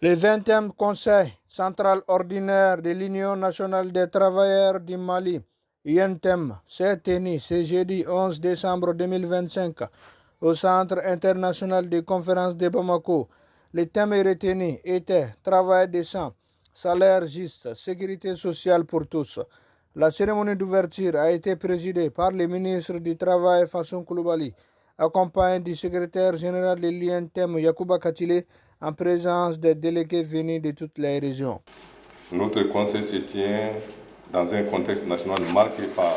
Le 20e Conseil central ordinaire de l'Union nationale des travailleurs du Mali, UNTEM, s'est tenu ce jeudi 11 décembre 2025 au Centre international de conférences de Bamako. Le thème retenu était travail décent, salaire juste, sécurité sociale pour tous. La cérémonie d'ouverture a été présidée par le ministre du Travail Fasson Koulibaly, accompagné du secrétaire général de l'UNTEM Yacouba Katile, en présence des délégués venus de toutes les régions. Notre conseil se tient dans un contexte national marqué par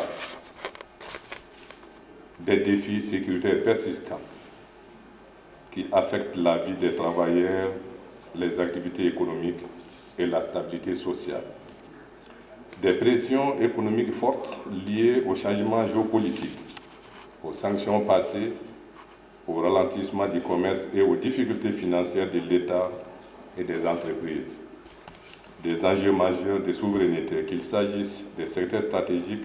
des défis sécuritaires persistants qui affectent la vie des travailleurs, les activités économiques et la stabilité sociale. Des pressions économiques fortes liées au changement géopolitique, aux sanctions passées, au ralentissement du commerce et aux difficultés financières de l'État et des entreprises. Des enjeux majeurs de souveraineté, qu'il s'agisse des secteurs stratégiques,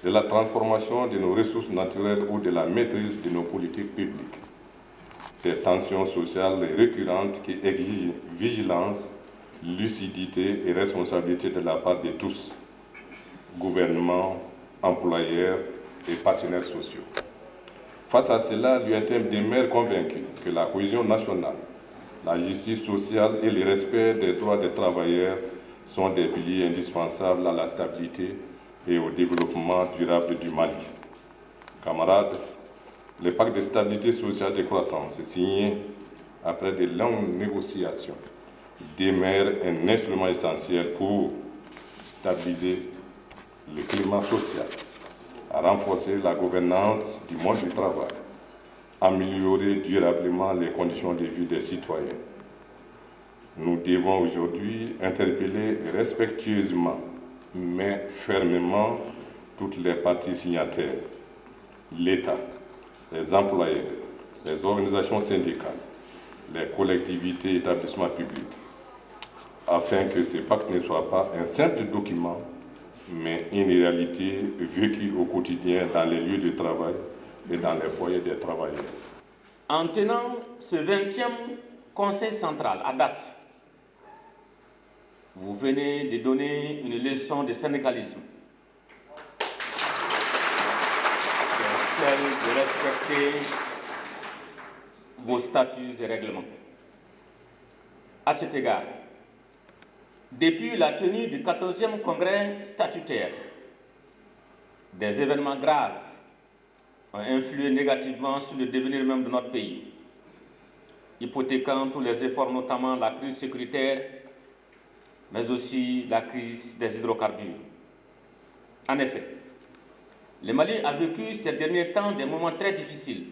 de la transformation de nos ressources naturelles ou de la maîtrise de nos politiques publiques. Des tensions sociales récurrentes qui exigent vigilance, lucidité et responsabilité de la part de tous, gouvernements, employeurs et partenaires sociaux. Face à cela, l'UNTEM demeure convaincu que la cohésion nationale, la justice sociale et le respect des droits des travailleurs sont des piliers indispensables à la stabilité et au développement durable du Mali. Camarades, le pacte de stabilité sociale et de croissance signé après de longues négociations demeure un instrument essentiel pour stabiliser le climat social, à renforcer la gouvernance du monde du travail, améliorer durablement les conditions de vie des citoyens. Nous devons aujourd'hui interpeller respectueusement, mais fermement, toutes les parties signataires, l'État, les employeurs, les organisations syndicales, les collectivités et établissements publics, afin que ce pacte ne soit pas un simple document, mais une réalité vécue au quotidien dans les lieux de travail et dans les foyers des travailleurs. En tenant ce 20e Conseil central à date, vous venez de donner une leçon de syndicalisme. C'est celle de respecter vos statuts et règlements. À cet égard, depuis la tenue du 14e congrès statutaire, des événements graves ont influé négativement sur le devenir même de notre pays, hypothéquant tous les efforts, notamment la crise sécuritaire, mais aussi la crise des hydrocarbures. En effet, le Mali a vécu ces derniers temps des moments très difficiles,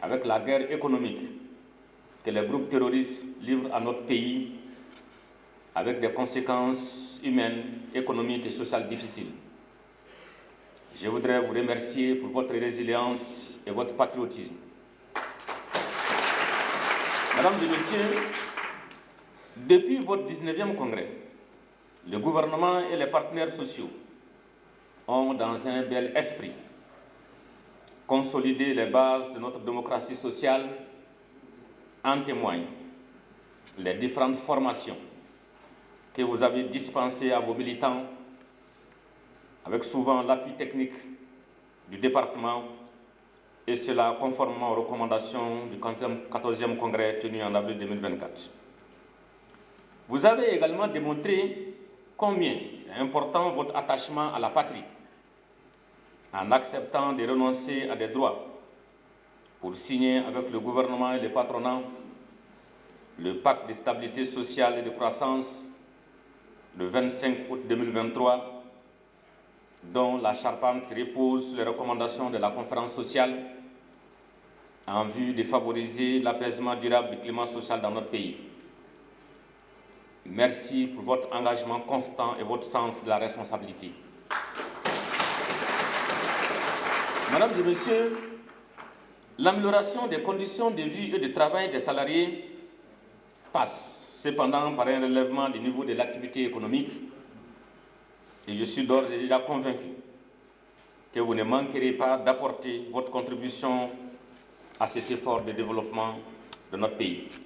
avec la guerre économique que les groupes terroristes livrent à notre pays, avec des conséquences humaines, économiques et sociales difficiles. Je voudrais vous remercier pour votre résilience et votre patriotisme. Mesdames et Messieurs, depuis votre 19e congrès, le gouvernement et les partenaires sociaux ont, dans un bel esprit, consolidé les bases de notre démocratie sociale. En témoignent les différentes formations que vous avez dispensées à vos militants, avec souvent l'appui technique du département, et cela conformément aux recommandations du 14e congrès tenu en avril 2024. Vous avez également démontré combien est important votre attachement à la patrie, en acceptant de renoncer à des droits pour signer avec le gouvernement et le patronat le pacte de stabilité sociale et de croissance le 25 août 2023, dont la charpente repose sur les recommandations de la conférence sociale en vue de favoriser l'apaisement durable du climat social dans notre pays. Merci pour votre engagement constant et votre sens de la responsabilité. Mesdames et Messieurs, l'amélioration des conditions de vie et de travail des salariés passe cependant par un relèvement du niveau de l'activité économique, et je suis d'ores et déjà convaincu que vous ne manquerez pas d'apporter votre contribution à cet effort de développement de notre pays.